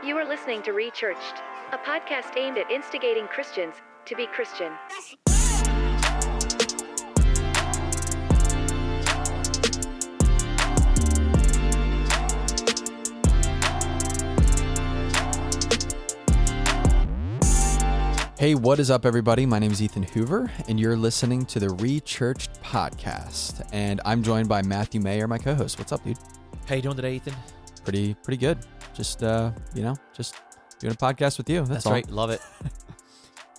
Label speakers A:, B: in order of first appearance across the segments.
A: You are listening to Rechurched, a podcast aimed at instigating Christians to be Christian.
B: Hey, what is up, everybody? My name is Ethan Hoover, and you're listening to the Rechurched podcast. And I'm joined by Matthew Maher, my co-host. What's up, dude?
C: How you doing today, Ethan?
B: Pretty good. Just just doing a podcast with you. That's all.
C: Right. Love it.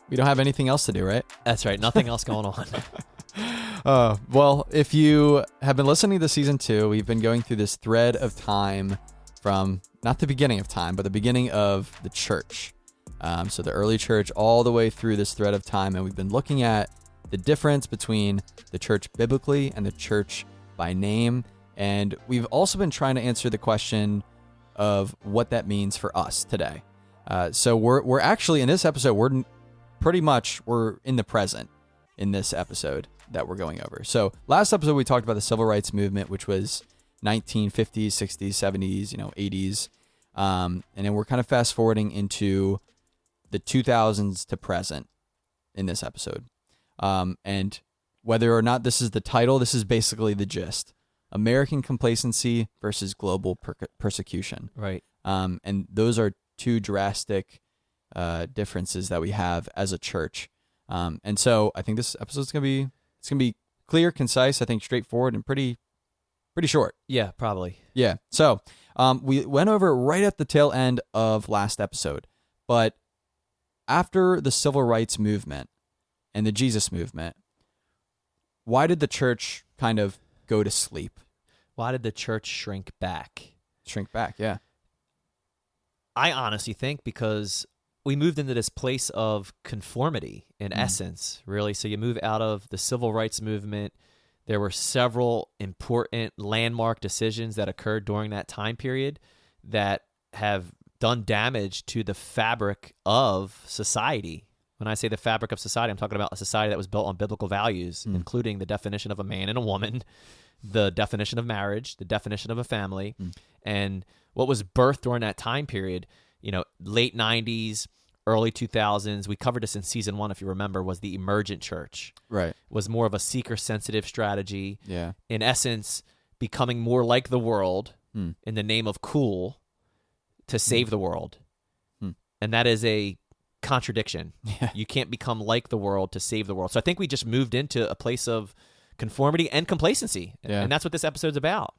B: We don't have anything else to do, right?
C: That's right. Nothing else going on.
B: Well, if you have been listening to season 2, we've been going through this thread of time from not the beginning of time, but the beginning of the church. So the early church all the way through this thread of time, and we've been looking at the difference between the church biblically and the church by name. And we've also been trying to answer the question of what that means for us today. So we're actually in this episode, we're in the present in this episode that we're going over. So last episode we talked about the civil rights movement, which was 1950s, 60s, 70s, 80s. And then we're kind of fast forwarding into the 2000s to present in this episode. And whether or not this is the title, this is basically the gist. American complacency versus global persecution.
C: Right.
B: And those are two drastic differences that we have as a church. And so I think this episode's gonna be clear, concise, I think straightforward and pretty short.
C: Yeah, probably.
B: Yeah. So we went over right at the tail end of last episode, but after the civil rights movement and the Jesus movement, why did the church kind of go to sleep?
C: Why did the church shrink back?
B: Shrink back, yeah.
C: I honestly think because we moved into this place of conformity in essence, really. So you move out of the civil rights movement. There were several important landmark decisions that occurred during that time period that have done damage to the fabric of society. When I say the fabric of society, I'm talking about a society that was built on biblical values, including the definition of a man and a woman, the definition of marriage, the definition of a family, and what was birthed during that time period, late 90s, early 2000s. We covered this in season 1, if you remember, was the emergent church.
B: Right. It
C: was more of a seeker-sensitive strategy.
B: Yeah.
C: In essence, becoming more like the world in the name of cool to save the world. And that is a contradiction.
B: Yeah.
C: You can't become like the world to save the world. So I think we just moved into a place of conformity and complacency.
B: Yeah.
C: And that's what this episode's about.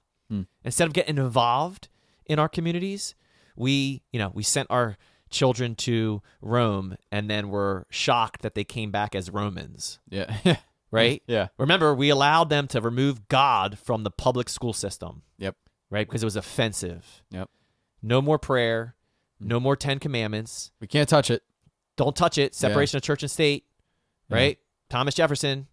C: Instead of getting involved in our communities, we sent our children to Rome and then were shocked that they came back as Romans.
B: Yeah.
C: Right?
B: Yeah.
C: Remember, we allowed them to remove God from the public school system.
B: Yep.
C: Right? Because it was offensive.
B: Yep.
C: No more prayer. No more 10 commandments.
B: We can't touch it.
C: Don't touch it. Separation of church and state. Right? Thomas Jefferson.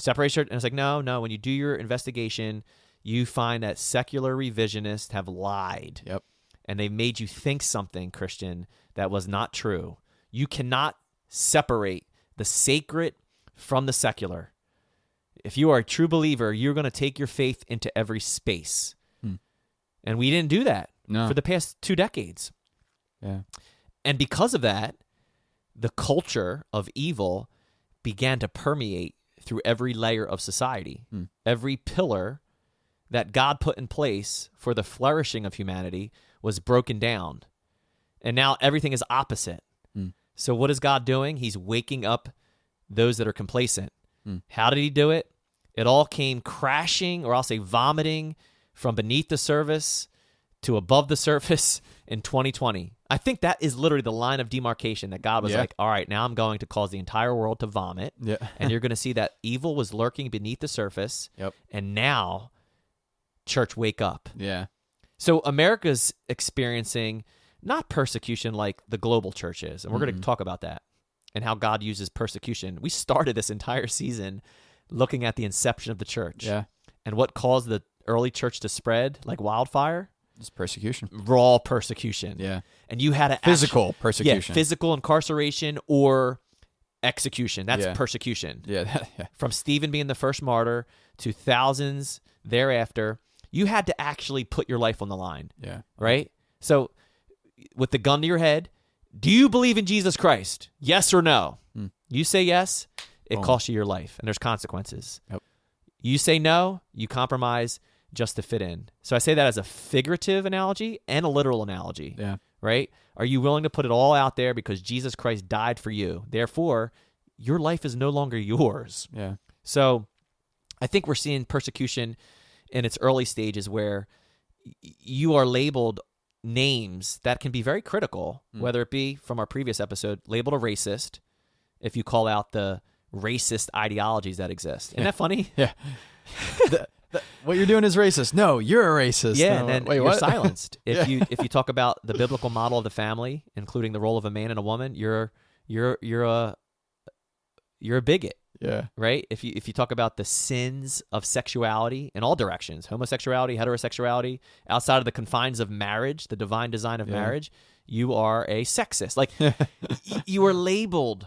C: Separation. And it's like, no. When you do your investigation, you find that secular revisionists have lied.
B: Yep.
C: And they made you think something, Christian, that was not true. You cannot separate the sacred from the secular. If you are a true believer, you're going to take your faith into every space. And we didn't do that for the past 2 decades.
B: Yeah.
C: And because of that, the culture of evil began to permeate through every layer of society. Every pillar that God put in place for the flourishing of humanity was broken down. And now everything is opposite. So what is God doing? He's waking up those that are complacent. How did he do it? It all came crashing, or I'll say vomiting, from beneath the surface to above the surface in 2020. I think that is literally the line of demarcation that God was like, all right, now I'm going to cause the entire world to vomit. Yeah. And you're going to see that evil was lurking beneath the surface.
B: Yep.
C: And now, church, wake up.
B: Yeah.
C: So America's experiencing not persecution like the global church is. And we're going to talk about that and how God uses persecution. We started this entire season looking at the inception of the church.
B: Yeah.
C: And what caused the early church to spread like wildfire?
B: It's persecution.
C: Raw persecution.
B: Yeah.
C: And you had
B: physical persecution.
C: Yeah, physical incarceration or execution. That's persecution.
B: Yeah.
C: From Stephen being the first martyr to thousands thereafter, you had to actually put your life on the line.
B: Yeah.
C: Right? So with the gun to your head, do you believe in Jesus Christ? Yes or no? You say yes, it costs you your life, and there's consequences.
B: Yep.
C: You say no, you compromise just to fit in. So I say that as a figurative analogy and a literal analogy.
B: Yeah.
C: Right? Are you willing to put it all out there because Jesus Christ died for you? Therefore, your life is no longer yours.
B: Yeah.
C: So I think we're seeing persecution in its early stages where you are labeled names that can be very critical, whether it be from our previous episode, labeled a racist, if you call out the racist ideologies that exist. Isn't that funny?
B: Yeah. What you're doing is racist. No, you're a racist.
C: Yeah, and then
B: wait,
C: you're
B: what?
C: silenced. If you talk about the biblical model of the family, including the role of a man and a woman, you're a bigot.
B: Yeah.
C: Right? If you talk about the sins of sexuality in all directions, homosexuality, heterosexuality, outside of the confines of marriage, the divine design of marriage, you are a sexist. Like you are labeled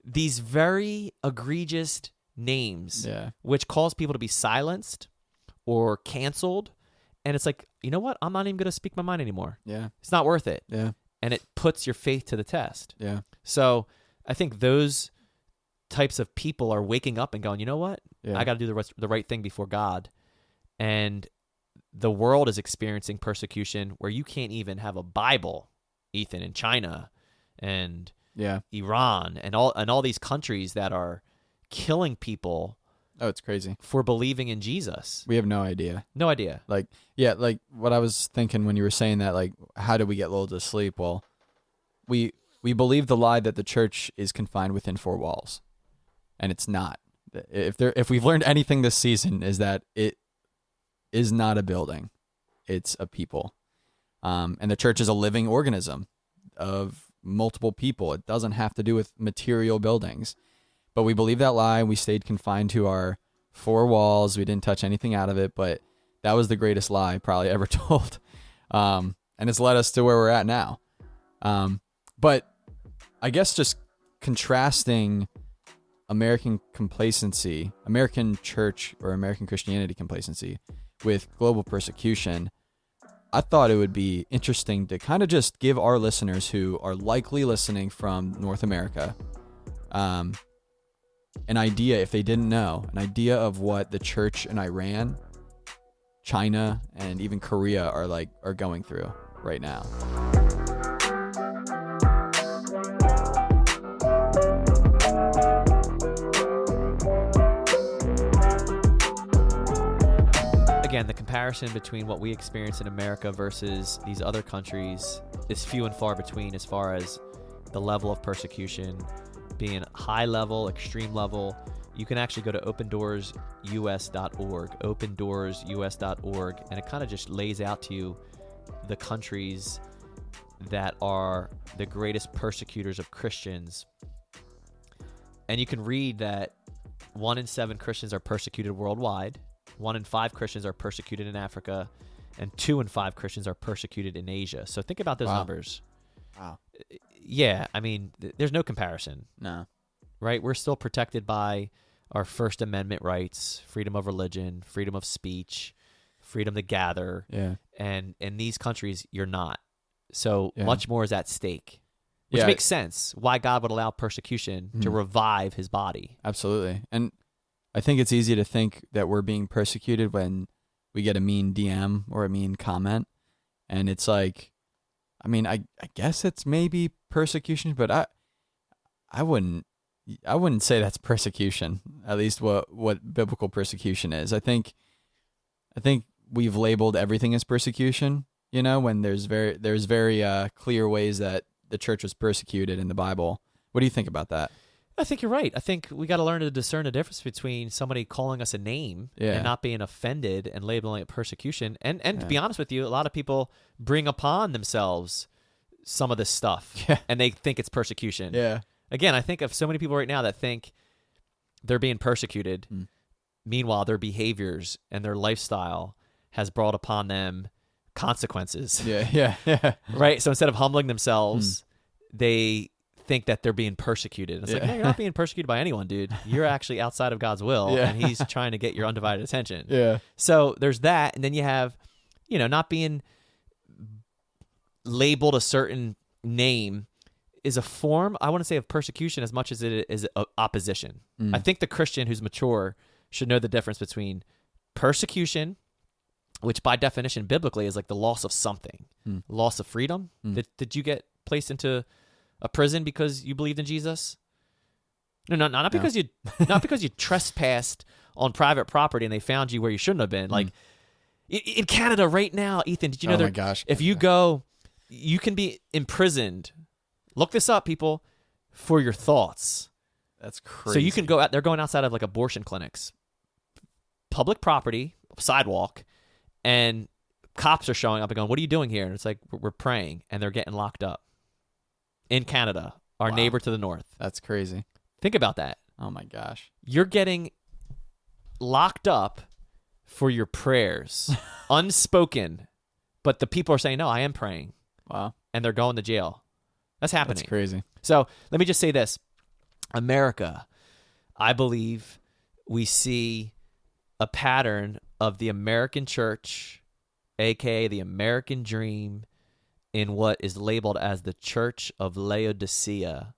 C: these very egregious names, which cause people to be silenced or canceled. And it's like, you know what? I'm not even going to speak my mind anymore. Yeah. It's not worth it.
B: Yeah.
C: And it puts your faith to the test.
B: Yeah.
C: So I think those types of people are waking up and going, you know what? I got to do the right thing before God. And the world is experiencing persecution where you can't even have a Bible, Ethan, in China and Iran and all these countries that are killing people.
B: Oh, it's crazy.
C: For believing in Jesus.
B: We have no idea.
C: No idea.
B: Like what I was thinking when you were saying that, like, how do we get lulled to sleep? Well, we believe the lie that the church is confined within four walls. And it's not. If we've learned anything this season, is that it is not a building. It's a people. And the church is a living organism of multiple people. It doesn't have to do with material buildings. But we believe that lie. We stayed confined to our four walls. We didn't touch anything out of it. But that was the greatest lie probably ever told. And it's led us to where we're at now. But I guess just contrasting American complacency, American church or American Christianity complacency with global persecution, I thought it would be interesting to kind of just give our listeners who are likely listening from North America an idea, if they didn't know, an idea of what the church in Iran, China, and even Korea are going through right now.
C: Again, the comparison between what we experience in America versus these other countries is few and far between as far as the level of persecution being high level, extreme level. You can actually go to opendoorsUS.org, and it kind of just lays out to you the countries that are the greatest persecutors of Christians. And you can read that 1 in 7 Christians are persecuted worldwide. 1 in 5 Christians are persecuted in Africa, and 2 in 5 Christians are persecuted in Asia. So think about those numbers.
B: Wow.
C: Yeah, I mean, there's no comparison.
B: No.
C: Right? We're still protected by our First Amendment rights, freedom of religion, freedom of speech, freedom to gather.
B: Yeah.
C: And in these countries, you're not. So much more is at stake, which makes sense why God would allow persecution to revive his body.
B: Absolutely. And I think it's easy to think that we're being persecuted when we get a mean DM or a mean comment. And it's like, I mean, I guess it's maybe persecution, but I wouldn't say that's persecution, at least what biblical persecution is. I think we've labeled everything as persecution, when there's very clear ways that the church was persecuted in the Bible. What do you think about that?
C: I think you're right. I think we got to learn to discern the difference between somebody calling us a name and not being offended and labeling it persecution. And to be honest with you, a lot of people bring upon themselves some of this stuff and they think it's persecution.
B: Yeah.
C: Again, I think of so many people right now that think they're being persecuted. Meanwhile, their behaviors and their lifestyle has brought upon them consequences.
B: Yeah.
C: Right? So instead of humbling themselves, they think that they're being persecuted. It's like, no, you're not being persecuted by anyone, dude. You're actually outside of God's will, and he's trying to get your undivided attention.
B: Yeah.
C: So there's that, and then you have, not being labeled a certain name is a form, I want to say, of persecution as much as it is opposition. I think the Christian who's mature should know the difference between persecution, which by definition biblically is like the loss of something, loss of freedom. Did you get placed into a prison because you believed in Jesus? No, not because you trespassed on private property and they found you where you shouldn't have been. Like in Canada right now, Ethan, did you know
B: my gosh.
C: if you go, you can be imprisoned. Look this up, people, for your thoughts.
B: That's crazy.
C: So you can go out. They're going outside of like abortion clinics, public property, sidewalk, and cops are showing up and going, "What are you doing here?" And it's like, "We're praying," and they're getting locked up in Canada, our neighbor to the north.
B: That's crazy.
C: Think about that.
B: Oh my gosh.
C: You're getting locked up for your prayers, unspoken, but the people are saying, "No, I am praying."
B: Wow.
C: And they're going to jail. That's happening.
B: That's crazy.
C: So let me just say this. America, I believe we see a pattern of the American church, aka the American dream, in what is labeled as the Church of Laodicea.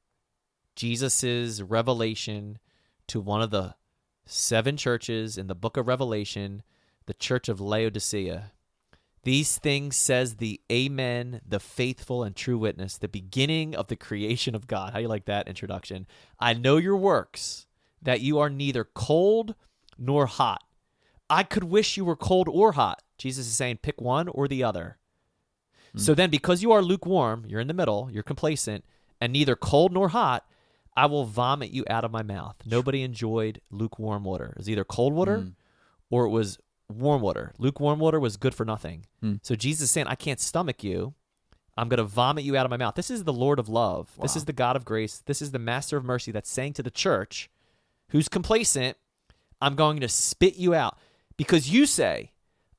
C: Jesus's revelation to one of the 7 churches in the book of Revelation, the Church of Laodicea. These things says the Amen, the faithful and true witness, the beginning of the creation of God. How you like that introduction? I know your works, that you are neither cold nor hot. I could wish you were cold or hot. Jesus is saying pick one or the other. So then because you are lukewarm, you're in the middle, you're complacent, and neither cold nor hot, I will vomit you out of my mouth. Nobody enjoyed lukewarm water. It was either cold water or it was warm water. Lukewarm water was good for nothing. So Jesus is saying, I can't stomach you. I'm going to vomit you out of my mouth. This is the Lord of love. Wow. This is the God of grace. This is the Master of mercy that's saying to the church who's complacent, I'm going to spit you out because you say,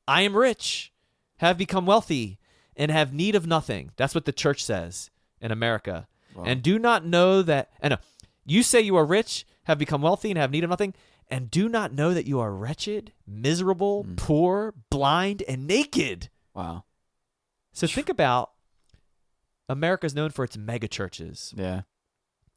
C: I am rich, have become wealthy, and have need of nothing. That's what the church says in America. Wow. And do not know that, and you say you are rich, have become wealthy, and have need of nothing, and do not know that you are wretched, miserable, poor, blind, and naked.
B: Wow.
C: So think about America's known for its mega churches.
B: Yeah.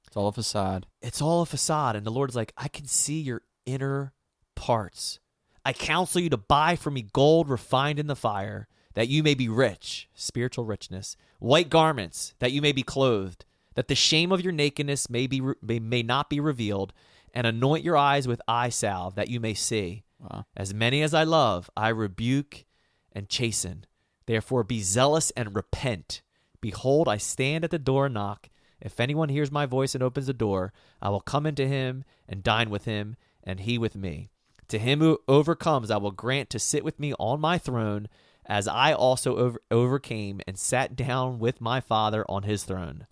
B: It's all a facade.
C: It's all a facade. And the Lord is like, I can see your inner parts. I counsel you to buy from me gold refined in the fire, that you may be rich, spiritual richness, white garments, that you may be clothed, that the shame of your nakedness may not be revealed, and anoint your eyes with eye salve, that you may see.
B: Wow.
C: As many as I love, I rebuke and chasten. Therefore be zealous and repent. Behold, I stand at the door and knock. If anyone hears my voice and opens the door, I will come into him and dine with him, and he with me. To him who overcomes, I will grant to sit with me on my throne, as I also overcame and sat down with my Father on his throne.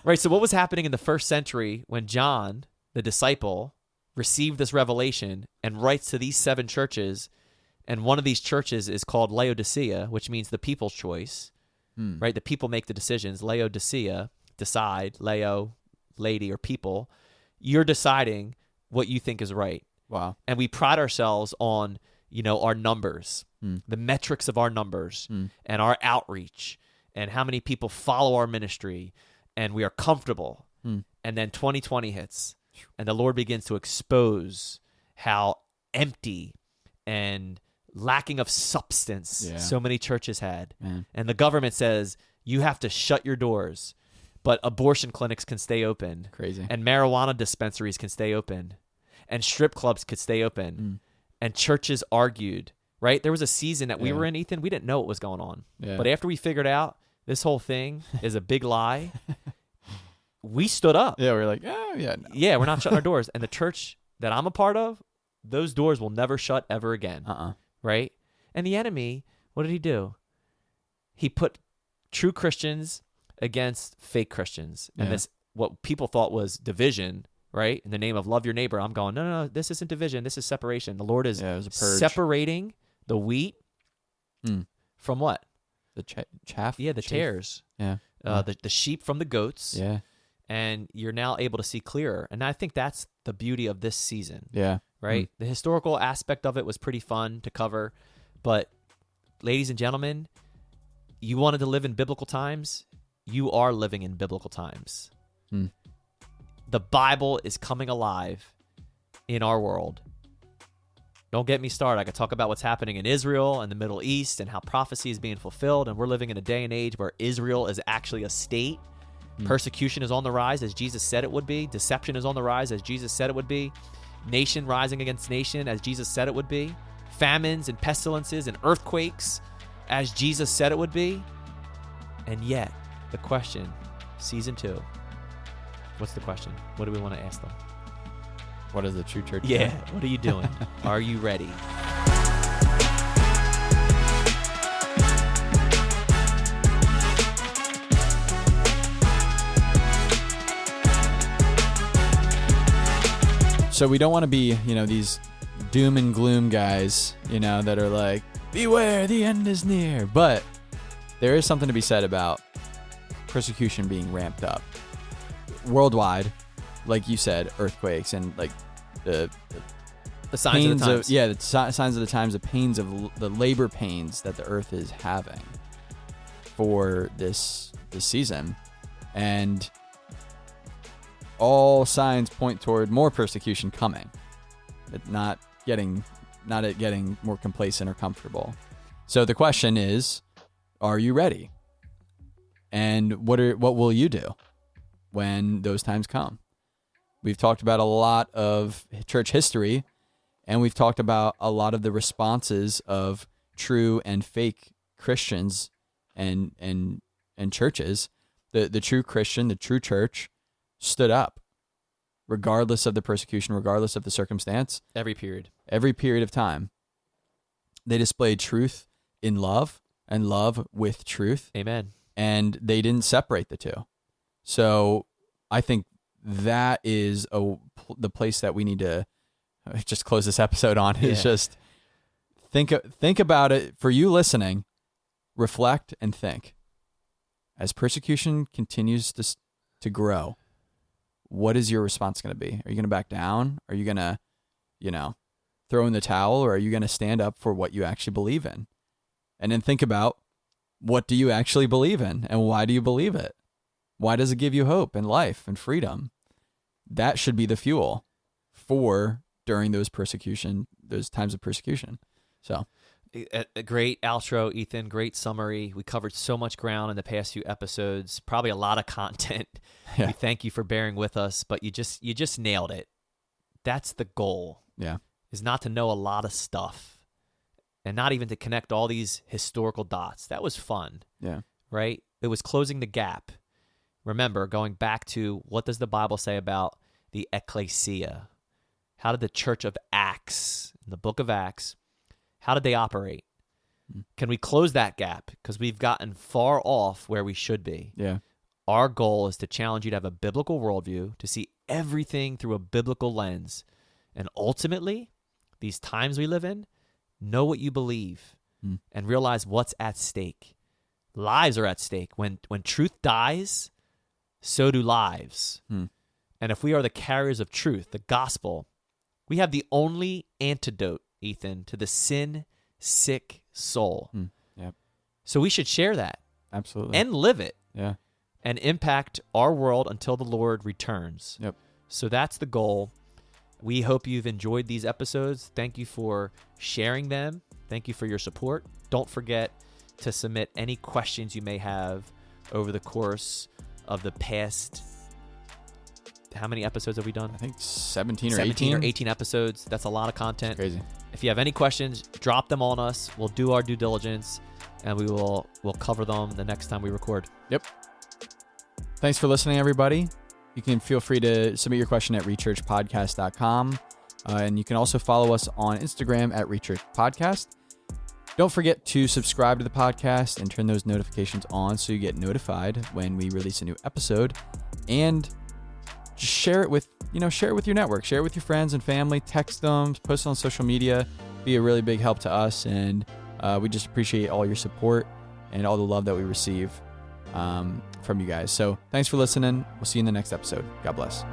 C: Right, so what was happening in the first century when John, the disciple, received this revelation and writes to these 7 churches, and one of these churches is called Laodicea, which means the people's choice, right? The people make the decisions. Laodicea, decide, Leo, lady, or people. You're deciding what you think is right.
B: Wow.
C: And we pride ourselves on, our numbers, the metrics of our numbers, and our outreach, and how many people follow our ministry, and we are comfortable. And then 2020 hits, and the Lord begins to expose how empty and lacking of substance so many churches had.
B: Man.
C: And the government says, you have to shut your doors, but abortion clinics can stay open.
B: Crazy.
C: And marijuana dispensaries can stay open. And strip clubs could stay open. And churches argued, right? There was a season that we were in, Ethan, we didn't know what was going on.
B: Yeah.
C: But after we figured out this whole thing is a big lie, we stood up.
B: Yeah, we're like, oh, yeah. No.
C: Yeah, we're not shutting our doors. And the church that I'm a part of, those doors will never shut ever again. Right? And the enemy, what did he do? He put true Christians against fake Christians. And this, what people thought was division, right? In the name of love your neighbor. I'm going, no, this isn't division. This is separation. The Lord is
B: it was a purge.
C: separating the wheat from what?
B: The chaff?
C: Yeah, the tares.
B: Yeah.
C: The sheep from the goats.
B: Yeah.
C: And you're now able to see clearer. And I think that's the beauty of this season.
B: Yeah.
C: Right? The historical aspect of it was pretty fun to cover. But ladies and gentlemen, you wanted to live in biblical times, you are living in biblical times. The Bible is coming alive in our world. Don't get me started. I could talk about what's happening in Israel and the Middle East and how prophecy is being fulfilled. And we're living in a day and age where Israel is actually a state. Persecution is on the rise as Jesus said it would be. Deception is on the rise as Jesus said it would be. Nation rising against nation as Jesus said it would be. Famines and pestilences and earthquakes as Jesus said it would be. And yet, the question, season 2, what's the question? What do we want to ask them?
B: What is the true church?
C: Yeah, what are you doing? Are you ready?
B: So we don't want to be, these doom and gloom guys, that are like, beware, the end is near. But there is something to be said about persecution being ramped up worldwide. Like you said, earthquakes and like the
C: signs of the times.
B: The signs of the times, the pains of the labor pains that the earth is having for this season, and all signs point toward more persecution coming. Not getting more complacent or comfortable. So the question is, are you ready? And what will you do when those times come? We've talked about a lot of church history, and we've talked about a lot of the responses of true and fake Christians and churches. The true Christian, the true church, stood up, regardless of the persecution, regardless of the circumstance.
C: Every period
B: of time. They displayed truth in love and love with truth.
C: Amen. And
B: they didn't separate the two. So I think that is the place that we need to just close this episode on. Is just think about it. For you listening, reflect and think. As persecution continues to grow, what is your response going to be? Are you going to back down? Are you going to, throw in the towel, or are you going to stand up for what you actually believe in? And then think about, what do you actually believe in, and why do you believe it? Why does it give you hope and life and freedom? That should be the fuel for during those times of persecution. So,
C: a great outro, Ethan. Great summary. We covered so much ground in the past few episodes. Probably a lot of content. Yeah. We thank you for bearing with us, but you just nailed it. That's the goal.
B: Yeah,
C: is not to know a lot of stuff, and not even to connect all these historical dots. That was fun.
B: Yeah,
C: right. It was closing the gap. Remember, going back to what does the Bible say about the ecclesia? How did the church of Acts, in the book of Acts, how did they operate? Can we close that gap? Because we've gotten far off where we should be.
B: Yeah.
C: Our goal is to challenge you to have a biblical worldview, to see everything through a biblical lens. And ultimately, these times we live in, know what you believe and realize what's at stake. Lives are at stake. When truth dies, so do lives. And if we are the carriers of truth, the gospel, we have the only antidote, Ethan, to the sin-sick soul.
B: Yep.
C: So we should share that.
B: Absolutely.
C: And live it.
B: Yeah.
C: And impact our world until the Lord returns.
B: Yep.
C: So that's the goal. We hope you've enjoyed these episodes. Thank you for sharing them. Thank you for your support. Don't forget to submit any questions you may have over the course of the past. How many episodes have we done?
B: I think 17 or 18.
C: 18 episodes. That's a lot of content.
B: Crazy.
C: If you have any questions, drop them on us. We'll do our due diligence, and we'll cover them the next time we record.
B: Yep. Thanks for listening, everybody. You can feel free to submit your question at rechurchpodcast.com. And you can also follow us on Instagram at rechurchpodcast. Don't forget to subscribe to the podcast and turn those notifications on so you get notified when we release a new episode. And just share it with your network. Share it with your friends and family. Text them. Post it on social media. Be a really big help to us. And we just appreciate all your support and all the love that we receive from you guys. So thanks for listening. We'll see you in the next episode. God bless.